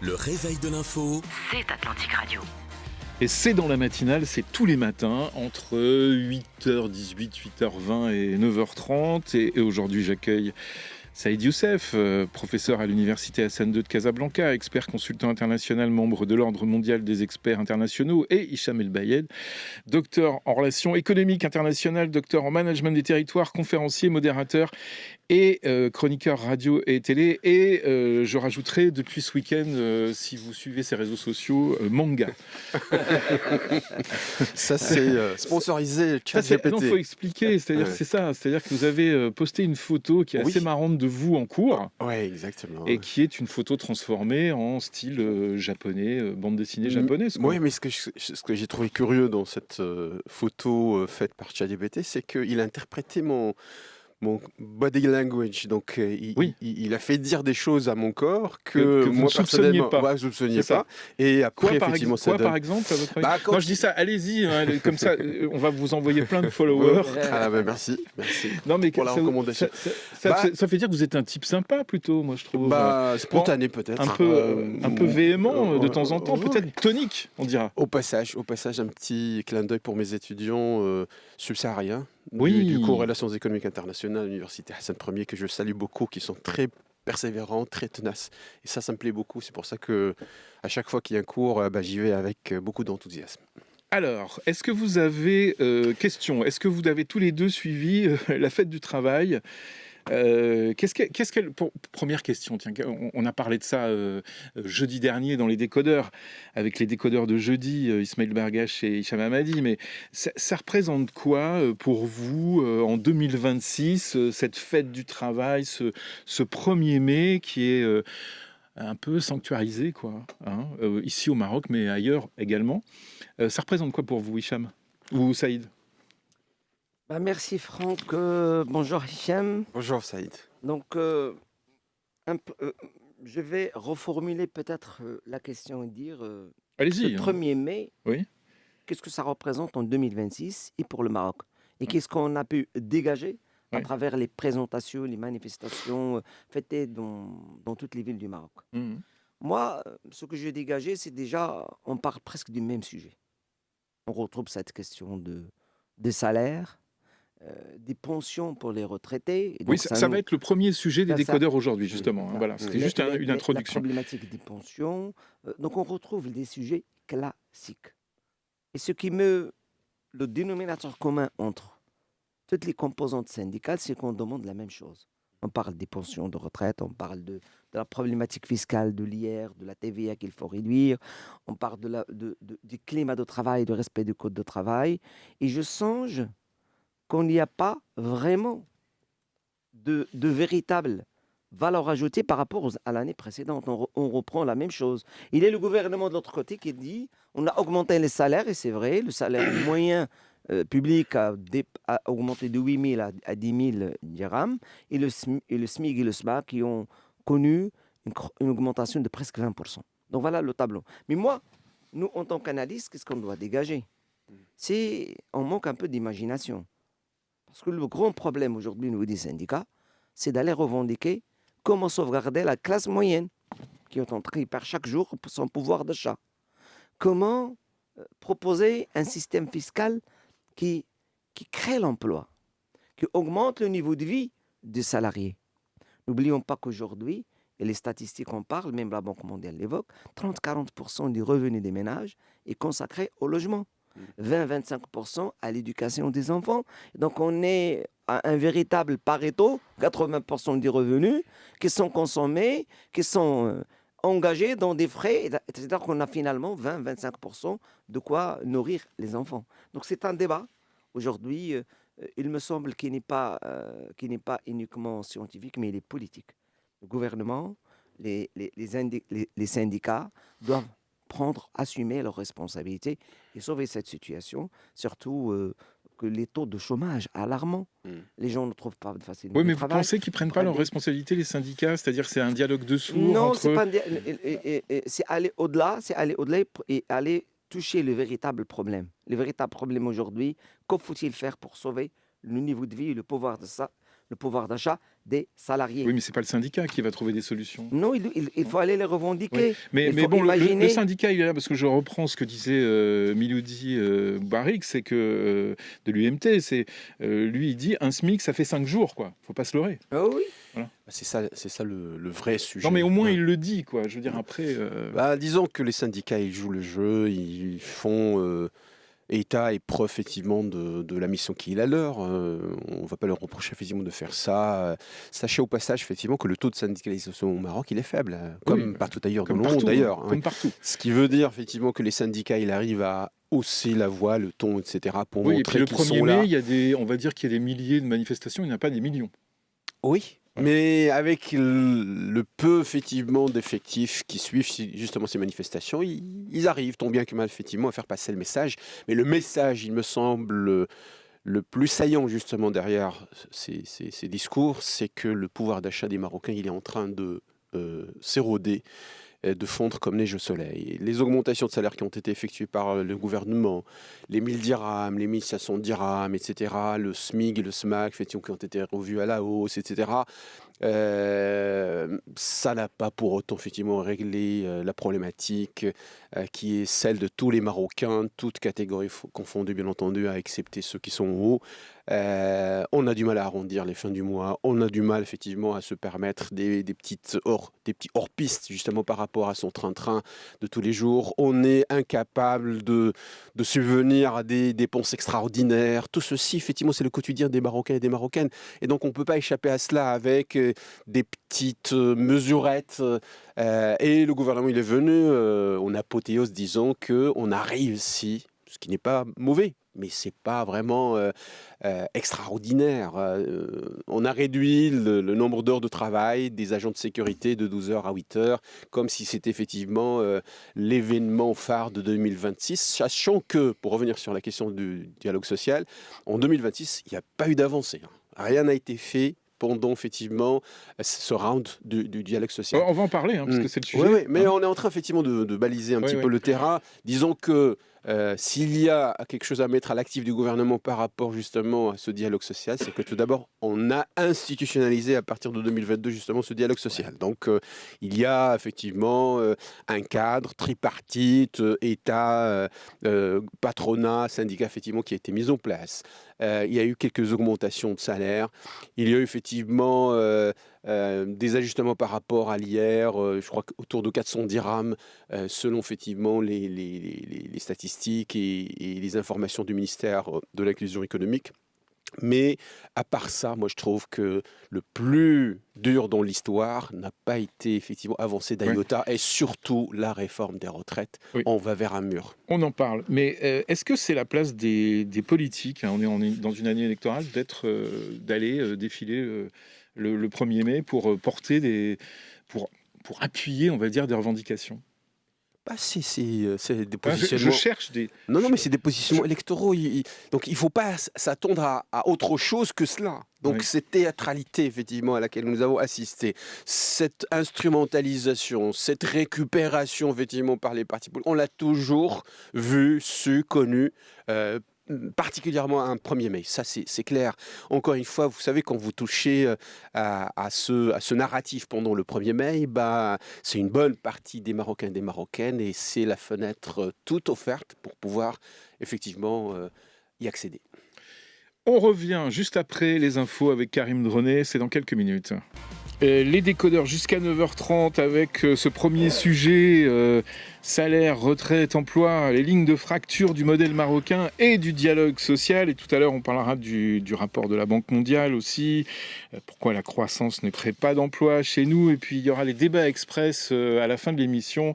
Le réveil de l'info. C'est Atlantique Radio. Et c'est dans la matinale, c'est tous les matins, entre 8h18, 8h20 et 9h30. Et aujourd'hui, j'accueille Saïd Youssef, professeur à l'université Hassan II de Casablanca, expert consultant international, membre de l'Ordre mondial des experts internationaux, et Hicham El Bayed, docteur en relations économiques internationales, docteur en management des territoires, conférencier, modérateur et chroniqueur radio et télé. Et je rajouterai depuis ce week-end, si vous suivez ses réseaux sociaux, manga. Ça, c'est sponsorisé ChatGPT. Non, il faut expliquer, c'est-à-dire Ouais. c'est ça, c'est-à-dire que vous avez posté une photo qui est assez Oui. marrante de vous en cours, Oui, exactement. et qui est une photo transformée en style japonais, bande dessinée japonaise, quoi. Oui, mais ce que j'ai trouvé curieux dans cette photo faite par ChatGPT, c'est qu'il a interprété mon body language. Donc, Oui. il a fait dire des choses à mon corps Que que vous moi, ne soupçonniez personnellement, pas. je ne soupçonnais C'est ça. pas. Et après, effectivement, ça donne... par exemple, à votre avis? Bah, quand Non, je dis ça, allez-y, hein, comme ça, on va vous envoyer plein de followers. Ah, bah, merci. Non, mais Pour la recommandation. ça fait dire que vous êtes un type sympa plutôt, moi je trouve. Bah, spontané peut-être. Un peu véhément de temps en temps, peut-être tonique, on dira. Au passage, un petit clin d'œil pour mes étudiants subsahariens Oui. du cours Relations économiques internationales à l'université Hassan Ier, que je salue beaucoup, qui sont très persévérants, très tenaces. Et ça me plaît beaucoup. C'est pour ça que à chaque fois qu'il y a un cours, j'y vais avec beaucoup d'enthousiasme. Alors, est-ce que vous avez question? Est-ce que vous avez tous les deux suivi la fête du travail? Première question, tiens, on a parlé de ça jeudi dernier dans les décodeurs, avec les décodeurs de jeudi, Ismaël Bargache et Hicham Hamadi, mais ça représente quoi pour vous en 2026, cette fête du travail, ce 1er mai qui est un peu sanctuarisé, quoi, hein, ici au Maroc, mais ailleurs également. Ça représente quoi pour vous, Hicham ou Saïd? Merci Franck, bonjour Hicham. Bonjour Saïd. Donc, je vais reformuler peut-être la question et dire ce Allez-y. 1er mai, Oui. qu'est-ce que ça représente en 2026 et pour le Maroc? Et qu'est-ce qu'on a pu dégager à Oui. travers les présentations, les manifestations fêtées dans toutes les villes du Maroc? Mhm. Moi, ce que j'ai dégagé, c'est déjà, on parle presque du même sujet. On retrouve cette question des salaires, des pensions pour les retraités. Et Oui, donc, ça va être le premier sujet des ça- décodeurs aujourd'hui, justement, hein, voilà, c'était juste une La introduction. problématique des pensions. Donc, on retrouve des sujets classiques. Et le dénominateur commun entre toutes les composantes syndicales, c'est qu'on demande la même chose. On parle des pensions de retraite, on parle de la problématique fiscale de l'IR, de la TVA qu'il faut réduire, on parle du climat de travail, du respect du code de travail. Et je songe qu'on n'y a pas vraiment de véritable valeur ajoutée par rapport à l'année précédente. On reprend la même chose. Il est le gouvernement de l'autre côté qui dit on a augmenté les salaires, et c'est vrai, le salaire moyen public a augmenté de 8 000 à 10 000 dirhams, et le SMIC et le SMAC qui ont connu une augmentation de presque 20%. Donc voilà le tableau. Mais moi, nous, en tant qu'analystes, qu'est-ce qu'on doit dégager? On manque un peu d'imagination. Parce que le grand problème aujourd'hui au niveau des syndicats, c'est d'aller revendiquer comment sauvegarder la classe moyenne qui est en train de perdre chaque jour son pouvoir d'achat. Comment proposer un système fiscal qui crée l'emploi, qui augmente le niveau de vie des salariés. N'oublions pas qu'aujourd'hui, et les statistiques en parlent, même la Banque mondiale l'évoque, 30-40% du revenu des ménages est consacré au logement. 20-25% à l'éducation des enfants. Donc, on est à un véritable Pareto, 80% des revenus qui sont consommés, qui sont engagés dans des frais, c'est-à-dire qu'on a finalement 20-25% de quoi nourrir les enfants. Donc, c'est un débat. Aujourd'hui, il me semble qu'il n'est pas uniquement scientifique, mais il est politique. Le gouvernement, les syndicats doivent assumer leurs responsabilités et sauver cette situation, surtout que les taux de chômage alarmants, les gens ne trouvent pas facilement Oui, de mais vous travail. pensez qu'ils ne prennent pas leurs responsabilités, les syndicats? C'est-à-dire que c'est un dialogue de sourds Non, entre... c'est pas c'est aller au-delà, et aller toucher le véritable problème. Le véritable problème aujourd'hui, que faut-il faire pour sauver le niveau de vie et le pouvoir le pouvoir d'achat des salariés. Oui, mais c'est pas le syndicat qui va trouver des solutions. Non, il faut aller les revendiquer. Oui. Mais Il faut bon, le imaginer. syndicat, il est là parce que je reprends ce que disait Miloudi Boubarik, c'est que de l'UMT, c'est lui, il dit un SMIC, ça fait 5 jours, quoi. Faut pas se leurrer. Ah oui. Voilà. C'est ça le vrai sujet. Non, mais au moins Ouais. il le dit, quoi. Je veux dire, après. Disons que les syndicats, ils jouent le jeu, ils font état et preuve effectivement de la mission qui est la leur. On ne va pas leur reprocher effectivement de faire ça. Sachez au passage effectivement que le taux de syndicalisation au Maroc, il est faible, comme Oui, partout ailleurs dans comme le monde partout, d'ailleurs. hein, comme partout. Ce qui veut dire effectivement que les syndicats, ils arrivent à hausser la voix, le ton, etc. pour Oui, et puis montrer le qu'ils 1er sont mai, là. il y a on va dire qu'il y a des milliers de manifestations, il n'y en a pas des millions. Oui, Ouais. mais avec le peu effectivement d'effectifs qui suivent justement ces manifestations, ils arrivent, tant bien que mal effectivement, à faire passer le message. Mais le message, il me semble, le plus saillant justement derrière ces discours, c'est que le pouvoir d'achat des Marocains, il est en train de s'éroder, de fondre comme neige au soleil. Les augmentations de salaire qui ont été effectuées par le gouvernement, les 1000 dirhams, les 1500 dirhams, etc., le SMIG et le SMAC, effectivement, qui ont été revus à la hausse, etc., ça n'a pas pour autant effectivement réglé la problématique qui est celle de tous les Marocains, toutes catégories confondues bien entendu, à excepter ceux qui sont en haut. On a du mal à arrondir les fins du mois, on a du mal effectivement à se permettre des petits hors-pistes justement par rapport à son train-train de tous les jours. On est incapable de subvenir à des dépenses extraordinaires. Tout ceci effectivement c'est le quotidien des Marocains et des Marocaines. Et donc on ne peut pas échapper à cela avec des petites mesurettes. Et le gouvernement il est venu en apothéose disant qu'on a réussi, ce qui n'est pas mauvais. Mais c'est pas vraiment extraordinaire. On a réduit le nombre d'heures de travail des agents de sécurité de 12 heures à 8 heures, comme si c'était effectivement l'événement phare de 2026, sachant que, pour revenir sur la question du dialogue social, en 2026, il n'y a pas eu d'avancée. Rien n'a été fait pendant effectivement ce round du dialogue social. On va en parler, hein, parce que c'est le sujet. Oui, mais hein. on est en train effectivement de baliser un petit peu oui. le terrain. Disons que s'il y a quelque chose à mettre à l'actif du gouvernement par rapport justement à ce dialogue social, c'est que tout d'abord, on a institutionnalisé à partir de 2022 justement ce dialogue social. Donc il y a effectivement un cadre tripartite, État, patronat, syndicat effectivement qui a été mis en place. Il y a eu quelques augmentations de salaire. Il y a eu effectivement des ajustements par rapport à l'hier, je crois autour de 400 dirhams, selon effectivement les statistiques et les informations du ministère de l'inclusion économique. Mais à part ça, moi je trouve que le plus dur dans l'histoire n'a pas été effectivement avancé d'IOTA, et surtout la réforme des retraites. Oui. On va vers un mur. On en parle. Mais est-ce que c'est la place des politiques, hein, on est dans une année électorale, d'aller défiler le 1er mai pour porter pour appuyer, on va dire, des revendications? C'est des Enfin, je positionnements. cherche des... Non, mais c'est des positionnements électoraux. Donc il ne faut pas s'attendre à autre chose que cela. Donc Oui. cette théâtralité, effectivement, à laquelle nous avons assisté, cette instrumentalisation, cette récupération, effectivement, par les partis politiques, on l'a toujours vu, su, connu, particulièrement un 1er mai. Ça, c'est clair. Encore une fois, vous savez, quand vous touchez à ce narratif pendant le 1er mai, c'est une bonne partie des Marocains et des Marocaines, et c'est la fenêtre toute offerte pour pouvoir effectivement y accéder. On revient juste après les infos avec Karim Dronet, c'est dans quelques minutes. Les décodeurs jusqu'à 9h30 avec ce premier sujet, salaire, retraite, emploi, les lignes de fracture du modèle marocain et du dialogue social. Et tout à l'heure, on parlera du rapport de la Banque mondiale aussi, pourquoi la croissance ne crée pas d'emploi chez nous. Et puis, il y aura les débats express à la fin de l'émission.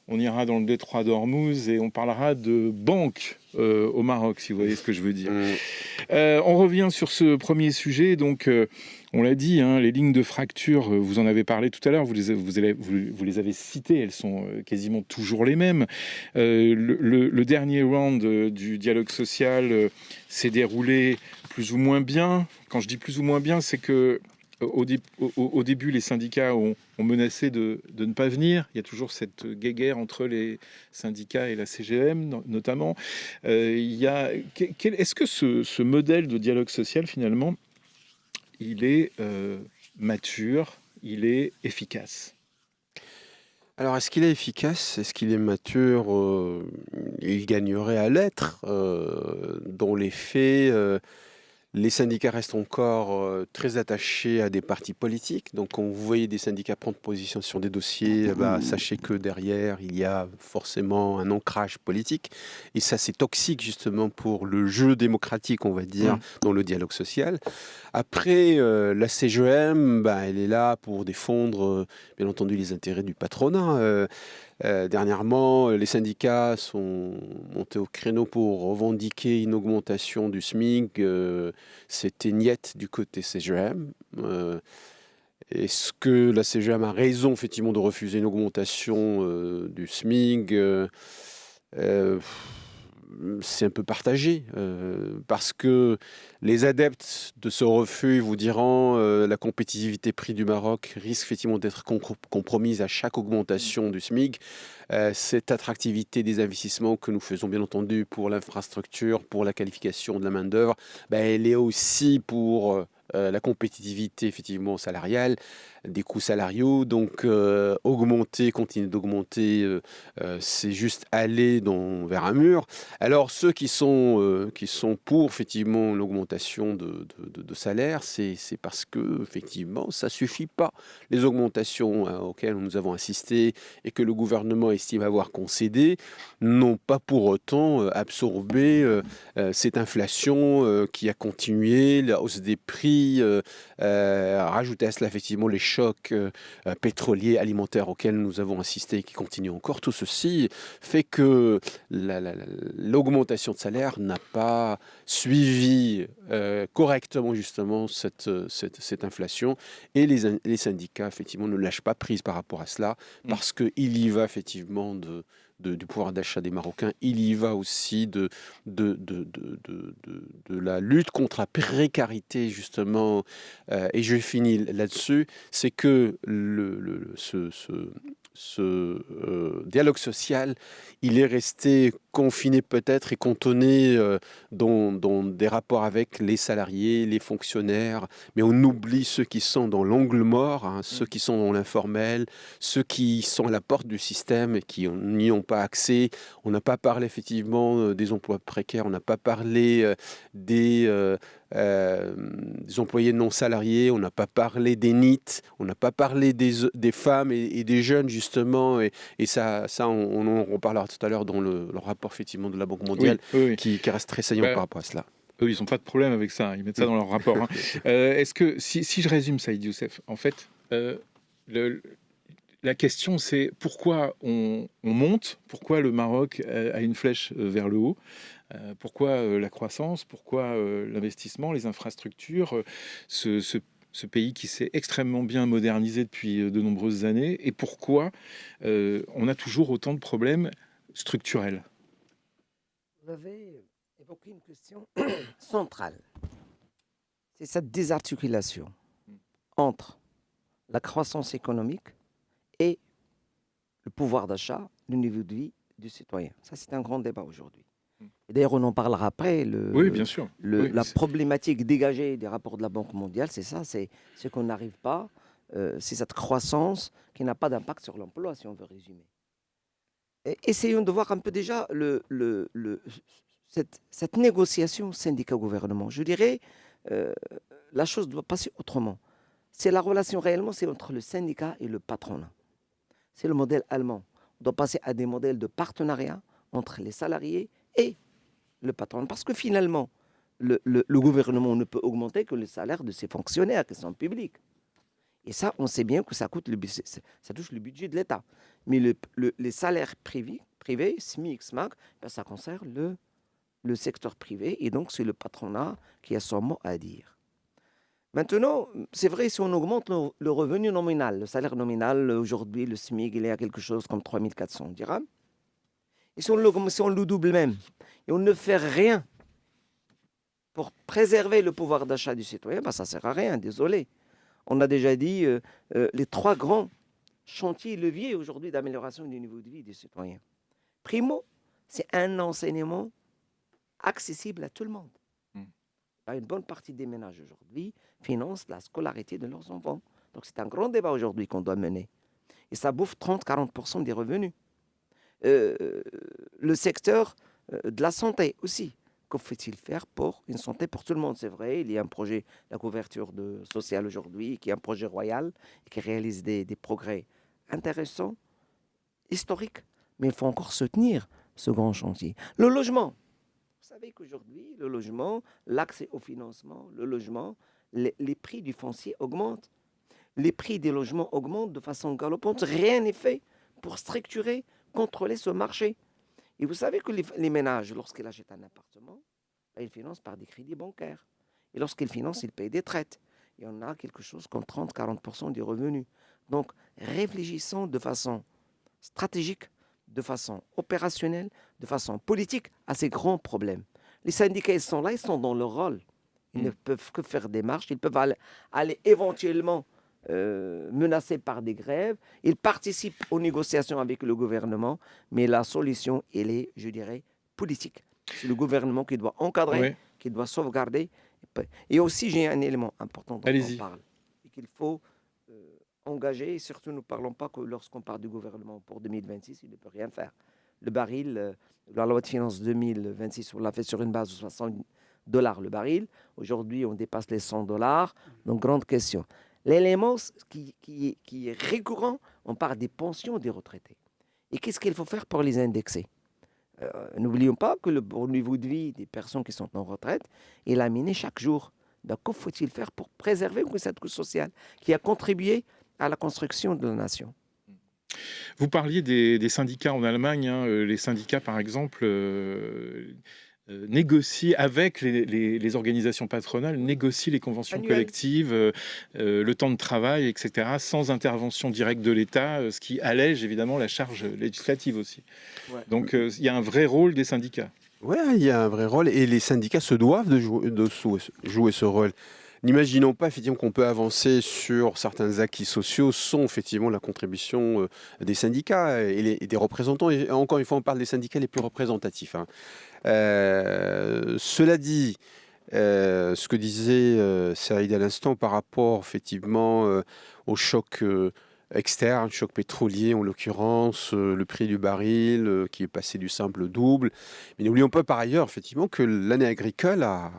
On ira dans le détroit d'Ormuz et on parlera de banque au Maroc, si vous voyez ce que je veux dire. On revient sur ce premier sujet. Donc, on l'a dit, hein, les lignes de fracture, vous en avez parlé tout à l'heure, vous les avez citées, elles sont quasiment toujours les mêmes. Le dernier round du dialogue social s'est déroulé plus ou moins bien. Quand je dis plus ou moins bien, c'est que au début, les syndicats ont menacé de ne pas venir. Il y a toujours cette guéguerre entre les syndicats et la CGM, notamment. Est-ce que ce modèle de dialogue social, finalement, il est mature, il est efficace? Alors, est-ce qu'il est efficace? Est-ce qu'il est mature? Il gagnerait à l'être. Dans les faits, les syndicats restent encore très attachés à des partis politiques. Donc, quand vous voyez des syndicats prendre position sur des dossiers, sachez que derrière, il y a forcément un ancrage politique. Et ça, c'est toxique justement pour le jeu démocratique, on va dire, dans le dialogue social. Après, la CGM, elle est là pour défendre, bien entendu, les intérêts du patronat. Dernièrement, les syndicats sont montés au créneau pour revendiquer une augmentation du SMIC. C'était niet du côté CGM. Est-ce que la CGM a raison, effectivement, de refuser une augmentation du SMIC? C'est un peu partagé, parce que les adeptes de ce refus vous diront la compétitivité prix du Maroc risque effectivement d'être compromise à chaque augmentation du SMIC. Cette attractivité des investissements que nous faisons bien entendu pour l'infrastructure, pour la qualification de la main-d'œuvre, elle est aussi pour la compétitivité effectivement salariale, des coûts salariaux. Donc augmenter, continuer d'augmenter, c'est juste aller vers un mur. Alors ceux qui sont pour effectivement l'augmentation de salaire, c'est parce que effectivement ça suffit pas. Les augmentations auxquelles nous avons assisté et que le gouvernement estime avoir concédé n'ont pas pour autant absorbé cette inflation qui a continué, la hausse des prix, rajouter à cela effectivement les chocs pétroliers, alimentaires auxquels nous avons assisté et qui continuent encore. Tout ceci fait que l'augmentation de salaire n'a pas suivi correctement justement cette inflation, et les syndicats effectivement ne lâchent pas prise par rapport à cela, parce qu'il y va effectivement du pouvoir d'achat des Marocains, il y va aussi de la lutte contre la précarité justement, et je finis là-dessus, c'est que ce dialogue social, il est resté confiné peut-être et cantonné dans des rapports avec les salariés, les fonctionnaires, mais on oublie ceux qui sont dans l'angle mort, ceux qui sont dans l'informel, ceux qui sont à la porte du système et qui n'y ont pas accès. On n'a pas parlé effectivement des emplois précaires, on n'a pas parlé des employés non salariés, on n'a pas parlé des NEET, on n'a pas parlé des femmes et des jeunes justement, et ça on en reparlera tout à l'heure dans le rapport effectivement de la Banque mondiale, Oui. qui reste très saillant par rapport à cela. Eux, ils n'ont pas de problème avec ça, ils mettent ça dans leur rapport. Est-ce que, si je résume Saïd Youssef, en fait, la question c'est pourquoi on monte, pourquoi le Maroc a une flèche vers le haut, pourquoi la croissance, pourquoi l'investissement, les infrastructures, ce pays qui s'est extrêmement bien modernisé depuis de nombreuses années, et pourquoi on a toujours autant de problèmes structurels. Vous avez évoqué une question centrale. C'est cette désarticulation entre la croissance économique et le pouvoir d'achat, le niveau de vie du citoyen. Ça, c'est un grand débat aujourd'hui. Et d'ailleurs, on en parlera après. Oui, bien sûr. La problématique dégagée des rapports de la Banque mondiale, c'est ça, c'est ce qu'on n'arrive pas, c'est cette croissance qui n'a pas d'impact sur l'emploi, si on veut résumer. Et essayons de voir un peu déjà cette négociation syndicat-gouvernement. Je dirais, la chose doit passer autrement. C'est la relation réellement, c'est entre le syndicat et le patronat. C'est le modèle allemand. On doit passer à des modèles de partenariat entre les salariés et le patronat. Parce que finalement, le gouvernement ne peut augmenter que le salaire de ses fonctionnaires qui sont publics. Et ça, on sait bien que ça touche le budget de l'État. Mais les salaires privés, SMIC, SMAC, ça concerne le secteur privé. Et donc, c'est le patronat qui a son mot à dire. Maintenant, c'est vrai, si on augmente le revenu nominal, le salaire nominal, aujourd'hui, le SMIC, il est à quelque chose comme 3 400 dirhams. Et si on le double même, et on ne fait rien pour préserver le pouvoir d'achat du citoyen, ça ne sert à rien, désolé. On a déjà dit les 3 grands chantiers leviers aujourd'hui d'amélioration du niveau de vie des citoyens. Primo, c'est un enseignement accessible à tout le monde. Une bonne partie des ménages aujourd'hui financent la scolarité de leurs enfants. Donc c'est un grand débat aujourd'hui qu'on doit mener. Et ça bouffe 30-40% des revenus. Le secteur de la santé aussi. Que faut-il faire pour une santé pour tout le monde? C'est vrai, il y a un projet, la couverture sociale aujourd'hui, qui est un projet royal, et qui réalise des progrès intéressants, historiques, mais il faut encore soutenir ce grand chantier. Le logement. Vous savez qu'aujourd'hui, le logement, l'accès au financement, le logement, les prix du foncier augmentent. Les prix des logements augmentent de façon galopante. Rien n'est fait pour structurer, contrôler ce marché. Et vous savez que les ménages, lorsqu'ils achètent un appartement, ils financent par des crédits bancaires. Et lorsqu'ils financent, ils payent des traites. Et on a quelque chose comme 30-40% des revenus. Donc, réfléchissons de façon stratégique, de façon opérationnelle, de façon politique à ces grands problèmes. Les syndicats, ils sont là, ils sont dans leur rôle. Ils ne peuvent que faire des marches, ils peuvent aller éventuellement menacés par des grèves. Ils participent aux négociations avec le gouvernement, mais la solution, elle est, je dirais, politique. C'est le gouvernement qui doit encadrer, qui doit sauvegarder. Et aussi, j'ai un élément important dont on parle, et qu'il faut engager, et surtout ne parlons pas que lorsqu'on parle du gouvernement pour 2026, il ne peut rien faire. Le baril, la loi de finances 2026, on l'a fait sur une base de $60 le baril. Aujourd'hui, on dépasse les $100. Donc, grande question. L'élément qui est récurrent, on parle des pensions des retraités. Et qu'est-ce qu'il faut faire pour les indexer? N'oublions pas que le niveau de vie des personnes qui sont en retraite est laminé chaque jour. Donc, que faut-il faire pour préserver cette couche sociale qui a contribué à la construction de la nation? Vous parliez des syndicats en Allemagne. Les syndicats, par exemple, négocient avec les organisations patronales, négocient les conventions collectives, le temps de travail, etc., sans intervention directe de l'État, ce qui allège évidemment la charge législative aussi. Donc il y a un vrai rôle des syndicats. Oui, il y a un vrai rôle et les syndicats se doivent de jouer ce rôle. N'imaginons pas effectivement qu'on peut avancer sur certains acquis sociaux sans effectivement la contribution des syndicats et des représentants. Et encore une fois, on parle des syndicats les plus représentatifs. Cela dit, ce que disait Saïd à l'instant par rapport effectivement au choc externe, choc pétrolier en l'occurrence, le prix du baril qui est passé du simple au double. Mais n'oublions pas par ailleurs effectivement que l'année agricole a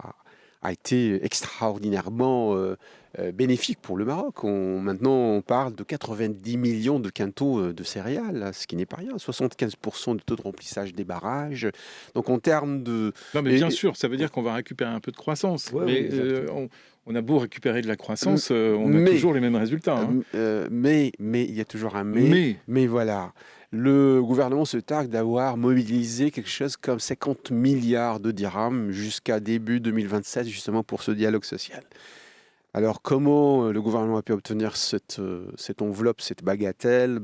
été extraordinairement bénéfique pour le Maroc. Maintenant, on parle de 90 millions de quintaux de céréales, ce qui n'est pas rien. 75% de taux de remplissage des barrages. Donc, en termes de... Non, mais bien sûr, ça veut dire qu'on va récupérer un peu de croissance. Mais on a beau récupérer de la croissance, on a toujours les mêmes résultats. Mais il y a toujours un mais. Mais voilà. Le gouvernement se targue d'avoir mobilisé quelque chose comme 50 milliards de dirhams jusqu'à début 2027, justement pour ce dialogue social. Alors, comment le gouvernement a pu obtenir cette enveloppe, cette bagatelle?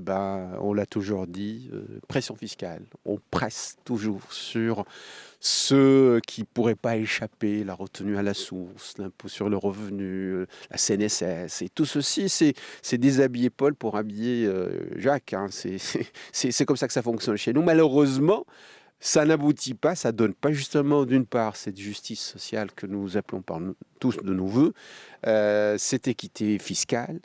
On l'a toujours dit, pression fiscale. On presse toujours sur ceux qui ne pourraient pas échapper, la retenue à la source, l'impôt sur le revenu, la CNSS. Et tout ceci, c'est déshabiller Paul pour habiller Jacques. C'est comme ça que ça fonctionne chez nous. Malheureusement, ça n'aboutit pas, ça ne donne pas justement, d'une part, cette justice sociale que nous appelons tous de nos voeux, cette équité fiscale,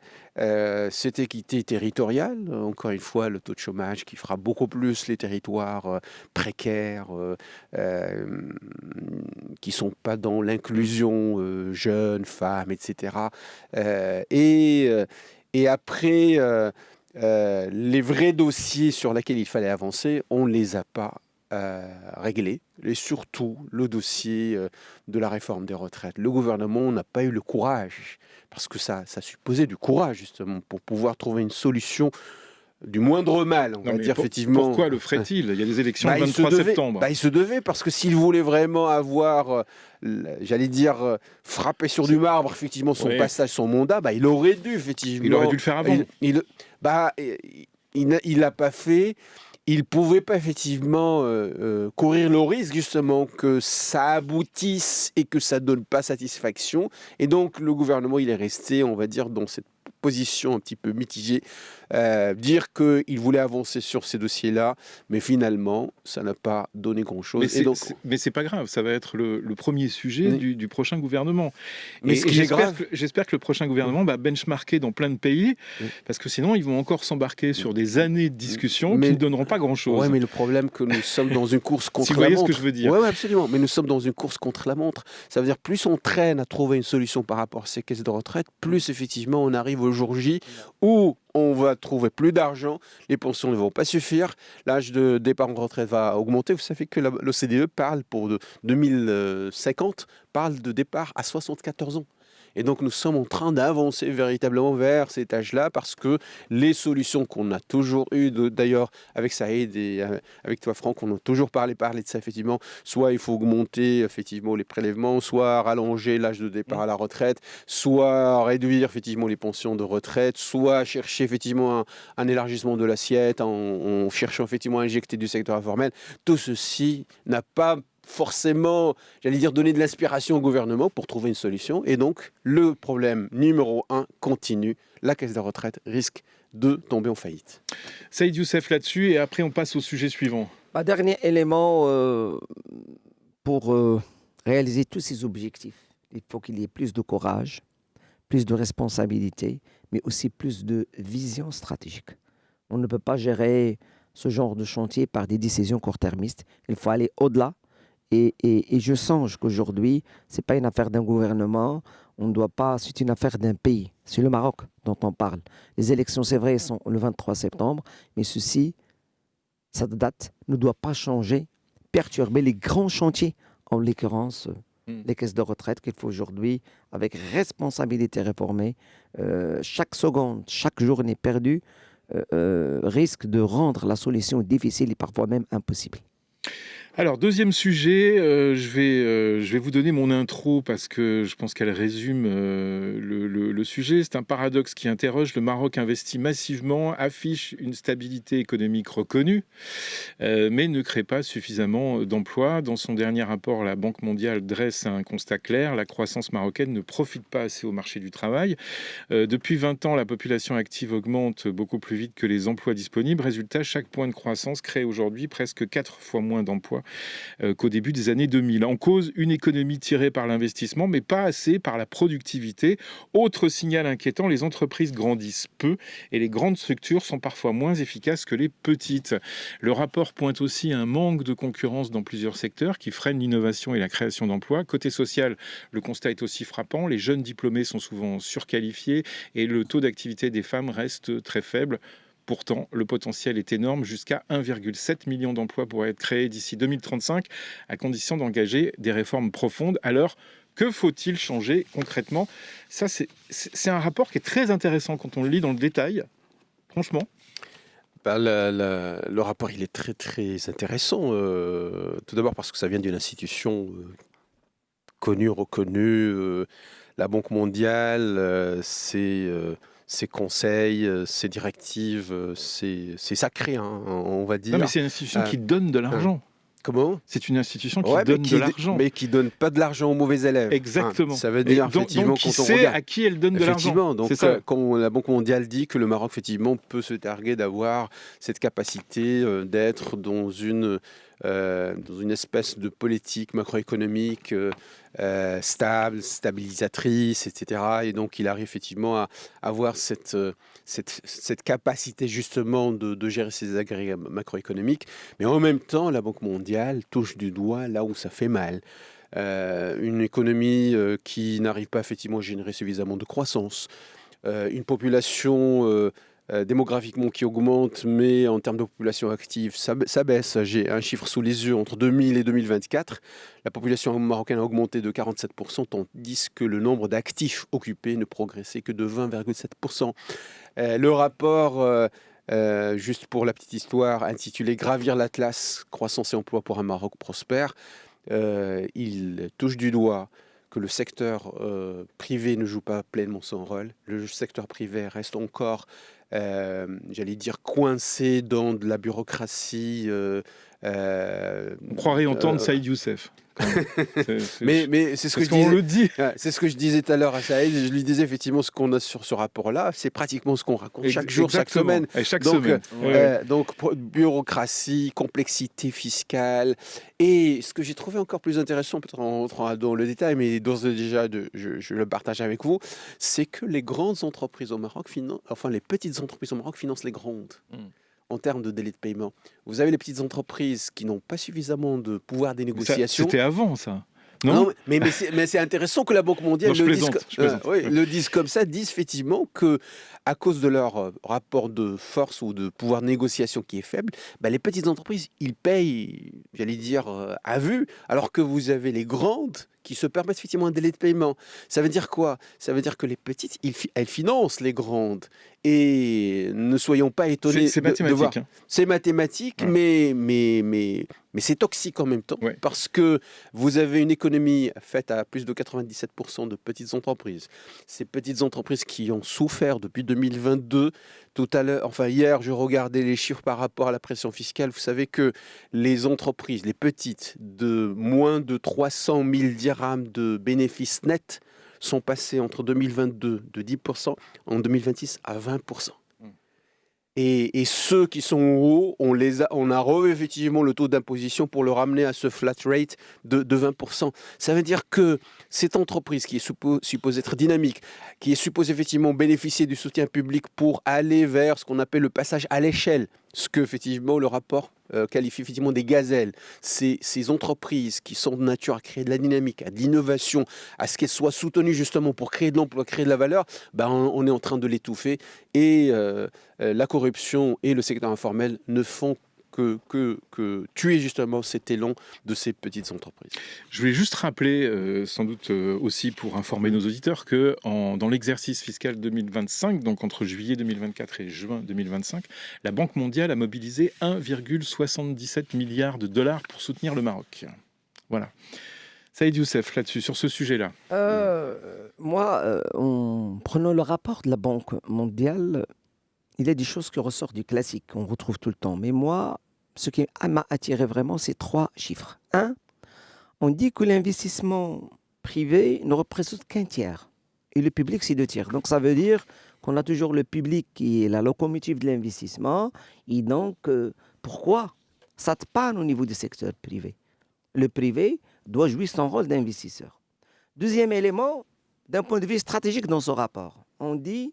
cette équité territoriale, encore une fois, le taux de chômage qui fera beaucoup plus les territoires précaires, qui ne sont pas dans l'inclusion jeunes, femmes, etc. Et après, les vrais dossiers sur lesquels il fallait avancer, on ne les a pas régler, et surtout le dossier de la réforme des retraites. Le gouvernement n'a pas eu le courage, parce que ça supposait du courage justement, pour pouvoir trouver une solution du moindre mal, on va dire effectivement. Pourquoi le ferait-il? Il y a des élections le 23 septembre. Il se devait, parce que s'il voulait vraiment avoir, j'allais dire, frapper sur du marbre, effectivement, son passage, son mandat, il aurait dû, effectivement. Il aurait dû le faire avant. Il l'a pas fait. Il ne pouvait pas effectivement courir le risque justement que ça aboutisse et que ça ne donne pas satisfaction. Et donc le gouvernement, il est resté, on va dire, dans cette position un petit peu mitigée dire qu'il voulait avancer sur ces dossiers-là, mais finalement, ça n'a pas donné grand-chose. Mais c'est pas grave, ça va être le premier sujet Oui. du prochain gouvernement. Mais ce qui est grave, J'espère que le prochain gouvernement va benchmarker dans plein de pays, Oui. parce que sinon ils vont encore s'embarquer sur des années de discussion Mais- qui ne donneront pas grand-chose. ouais, mais le problème que nous sommes dans une course contre Si vous la voyez ce montre. que je veux dire. Ouais, absolument. Mais nous sommes dans une course contre la montre. Ça veut dire plus on traîne à trouver une solution par rapport à ces caisses de retraite, plus effectivement on arrive au jour J où on va trouver plus d'argent, les pensions ne vont pas suffire, l'âge de départ en retraite va augmenter. Vous savez que l'OCDE parle pour 2050, parle de départ à 74 ans. Et donc nous sommes en train d'avancer véritablement vers cet âge-là parce que les solutions qu'on a toujours eues, d'ailleurs avec Saïd et avec toi Franck, on a toujours parlé de ça effectivement, soit il faut augmenter effectivement les prélèvements, soit rallonger l'âge de départ à la retraite, soit réduire effectivement les pensions de retraite, soit chercher effectivement un élargissement de l'assiette en cherchant effectivement à injecter du secteur informel. Tout ceci n'a pas forcément, j'allais dire, donner de l'inspiration au gouvernement pour trouver une solution. Et donc, le problème numéro 1 continue. La caisse de retraite risque de tomber en faillite. Saïd Youssef là-dessus, et après on passe au sujet suivant. Dernier élément, pour réaliser tous ces objectifs, il faut qu'il y ait plus de courage, plus de responsabilité, mais aussi plus de vision stratégique. On ne peut pas gérer ce genre de chantier par des décisions court-termistes. Il faut aller au-delà. Et je songe qu'aujourd'hui, ce n'est pas une affaire d'un gouvernement, on ne doit pas, c'est une affaire d'un pays. C'est le Maroc dont on parle. Les élections, c'est vrai, sont le 23 septembre, mais cette date ne doit pas changer, perturber les grands chantiers, en l'occurrence les caisses de retraite qu'il faut aujourd'hui, avec responsabilité réformée. Chaque seconde, chaque journée perdue risque de rendre la solution difficile et parfois même impossible. Alors, deuxième sujet, je vais vous donner mon intro parce que je pense qu'elle résume le sujet. C'est un paradoxe qui interroge. Le Maroc investit massivement, affiche une stabilité économique reconnue, mais ne crée pas suffisamment d'emplois. Dans son dernier rapport, la Banque mondiale dresse un constat clair. La croissance marocaine ne profite pas assez au marché du travail. Depuis 20 ans, la population active augmente beaucoup plus vite que les emplois disponibles. Résultat, chaque point de croissance crée aujourd'hui presque 4 fois moins d'emplois qu'au début des années 2000. En cause, une économie tirée par l'investissement, mais pas assez par la productivité. Autre signal inquiétant, les entreprises grandissent peu et les grandes structures sont parfois moins efficaces que les petites. Le rapport pointe aussi un manque de concurrence dans plusieurs secteurs qui freine l'innovation et la création d'emplois. Côté social, le constat est aussi frappant. Les jeunes diplômés sont souvent surqualifiés et le taux d'activité des femmes reste très faible. Pourtant, le potentiel est énorme, jusqu'à 1,7 million d'emplois pourraient être créés d'ici 2035, à condition d'engager des réformes profondes. Alors, que faut-il changer concrètement ? Ça, c'est un rapport qui est très intéressant quand on le lit dans le détail, franchement. Le rapport, il est très, très intéressant. Tout d'abord parce que ça vient d'une institution connue, reconnue. La Banque mondiale, ses conseils, ses directives, c'est sacré, hein, on va dire. Non, mais c'est une institution qui donne de l'argent. Comment ? C'est une institution qui Ouais, donne de l'argent. Mais qui donne pas de l'argent aux mauvais élèves. Exactement. Ça veut dire, effectivement, donc qui quand on sait regarde... à qui elle donne de l'argent. Effectivement, donc C'est ça. quand la Banque mondiale dit que le Maroc, effectivement, peut se targuer d'avoir cette capacité d'être dans une espèce de politique macroéconomique stable, stabilisatrice, etc. Et donc, il arrive effectivement à avoir cette capacité justement de gérer ces agrégats macroéconomiques. Mais en même temps, la Banque mondiale touche du doigt là où ça fait mal. Une économie qui n'arrive pas effectivement à générer suffisamment de croissance, une population démographiquement qui augmente, mais en termes de population active, ça baisse. J'ai un chiffre sous les yeux, entre 2000 et 2024, la population marocaine a augmenté de 47%, tandis que le nombre d'actifs occupés ne progressait que de 20,7%. Le rapport... juste pour la petite histoire, intitulé « Gravir l'Atlas, croissance et emploi pour un Maroc prospère », il touche du doigt que le secteur privé ne joue pas pleinement son rôle. Le secteur privé reste encore, j'allais dire, coincé dans de la bureaucratie. On croirait entendre Saïd Youssef. quand même. Mais c'est ce que Parce je qu'on disais. le dit. Ouais, c'est ce que je disais tout à l'heure à Saïd. Je lui disais effectivement ce qu'on a sur ce rapport-là, c'est pratiquement ce qu'on raconte chaque jour, chaque Exactement. semaine. Et chaque Donc, semaine. Ouais. donc, bureaucratie, complexité fiscale. Et ce que j'ai trouvé encore plus intéressant, peut-être en rentrant dans le détail, mais d'ores et déjà, je le partage avec vous, c'est que les grandes entreprises au Maroc enfin les petites entreprises au Maroc financent les grandes. En termes de délai de paiement. Vous avez les petites entreprises qui n'ont pas suffisamment de pouvoir des négociations. C'était avant, ça. Non, Non, mais c'est intéressant que la Banque mondiale Non, je le dise, plaisante, je plaisante. le dise comme ça, disent effectivement que à cause de leur rapport de force ou de pouvoir de négociation qui est faible, bah, les petites entreprises, ils payent, j'allais dire, à vue, alors que vous avez les grandes qui se permettent effectivement un délai de paiement. Ça veut dire quoi? Ça veut dire que les petites, elles financent les grandes. Et ne soyons pas étonnés c'est de mathématique. voir. Hein. C'est mathématique, Ouais. mais c'est toxique en même temps, Ouais. parce que vous avez une économie faite à plus de 97% de petites entreprises. Ces petites entreprises qui ont souffert depuis 2022. Tout à l'heure, enfin hier, je regardais les chiffres par rapport à la pression fiscale. Vous savez que les entreprises, les petites, de moins de 300 000 dirhams de bénéfices nets sont passées entre 2022 de 10%, en 2026 à 20%. Et ceux qui sont hauts, on a revu effectivement le taux d'imposition pour le ramener à ce flat rate de 20%. Ça veut dire que cette entreprise qui est supposée être dynamique, qui est supposée effectivement bénéficier du soutien public pour aller vers ce qu'on appelle le passage à l'échelle, ce que effectivement le rapport qualifie effectivement des gazelles, ces entreprises qui sont de nature à créer de la dynamique, à de l'innovation, à ce qu'elles soient soutenues justement pour créer de l'emploi, créer de la valeur, ben on est en train de l'étouffer. Et la corruption et le secteur informel ne font que tuer justement cet élan de ces petites entreprises. Je voulais juste rappeler, sans doute aussi pour informer nos auditeurs, que dans l'exercice fiscal 2025, donc entre juillet 2024 et juin 2025, la Banque mondiale a mobilisé 1,77 milliard de dollars pour soutenir le Maroc. Voilà. Saïd Youssef, là-dessus, sur ce sujet-là. Moi, en prenant le rapport de la Banque mondiale, il y a des choses qui ressortent du classique, qu'on retrouve tout le temps. Mais moi, ce qui m'a attiré vraiment, c'est 3 chiffres. 1, on dit que l'investissement privé ne représente qu'un tiers. Et le public, c'est 2 tiers. Donc, ça veut dire qu'on a toujours le public qui est la locomotive de l'investissement. Et donc, pourquoi ça te panne au niveau du secteur privé? Le privé doit jouer son rôle d'investisseur. Deuxième élément, d'un point de vue stratégique dans ce rapport, on dit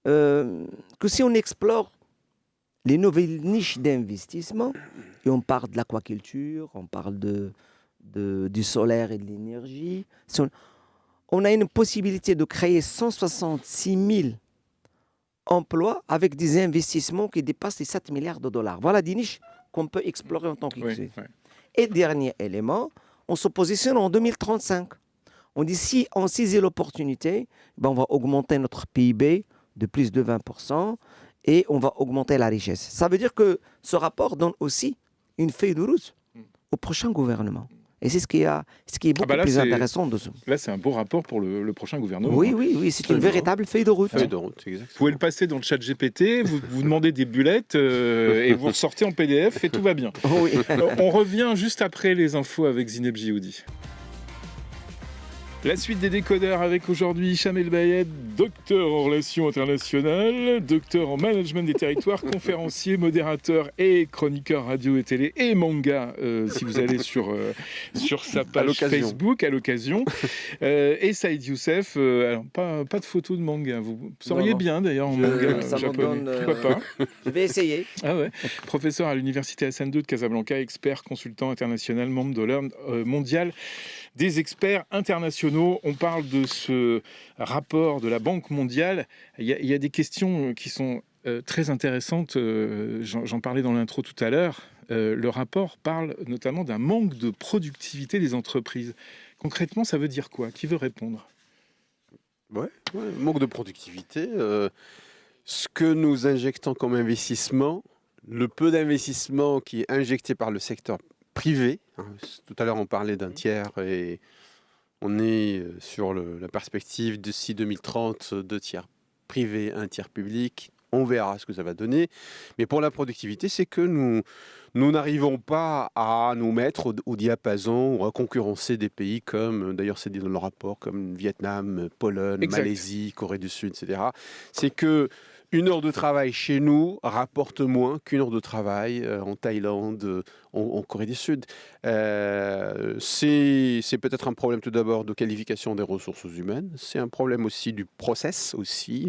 que si on explore les nouvelles niches d'investissement, et on parle de l'aquaculture, on parle du solaire et de l'énergie, on a une possibilité de créer 166 000 emplois avec des investissements qui dépassent les 7 milliards de dollars. Voilà des niches qu'on peut explorer en tant qu'exécutif. Oui. Et dernier élément, on se positionne en 2035. On dit si on saisit l'opportunité, ben on va augmenter notre PIB de plus de 20% et on va augmenter la richesse. Ça veut dire que ce rapport donne aussi une feuille de route au prochain gouvernement. Et c'est ce qui est beaucoup là, plus intéressant de ce. Là, c'est un beau rapport pour le prochain gouvernement. Oui, c'est une véritable feuille de route. Feuille de route, Vous exactement. pouvez le passer dans le chat GPT, vous demandez des bullettes et vous ressortez en PDF et tout va bien. Oui. On revient juste après les infos avec Zineb Jioudi. La suite des décodeurs avec aujourd'hui Hicham El Bayed, docteur en relations internationales, docteur en management des territoires, conférencier, modérateur et chroniqueur radio et télé et manga si vous allez sur sa page Facebook à l'occasion. Et Saïd Youssef, alors pas de photo de manga, vous seriez bien d'ailleurs en manga ça me japonais, donne, pourquoi pas. Je vais essayer. Ah ouais. Professeur à l'université Hassan II de Casablanca, expert, consultant international, membre de l'Ordre mondial des experts internationaux. On parle de ce rapport de la Banque mondiale. Il y a des questions qui sont très intéressantes. J'en parlais dans l'intro tout à l'heure. Le rapport parle notamment d'un manque de productivité des entreprises. Concrètement, ça veut dire quoi? Qui veut répondre? Ouais, manque de productivité. Ce que nous injectons comme investissement, le peu d'investissement qui est injecté par le secteur privé. Tout à l'heure, on parlait d'un tiers et on est sur la perspective d'ici 2030, 2 tiers privés, 1 tiers public. On verra ce que ça va donner. Mais pour la productivité, c'est que nous n'arrivons pas à nous mettre au diapason ou à concurrencer des pays comme, d'ailleurs c'est dit dans le rapport, comme Vietnam, Pologne, Exact. Malaisie, Corée du Sud, etc. C'est que une heure de travail chez nous rapporte moins qu'une heure de travail en Thaïlande, en Corée du Sud. C'est peut-être un problème tout d'abord de qualification des ressources humaines. C'est un problème aussi du process aussi,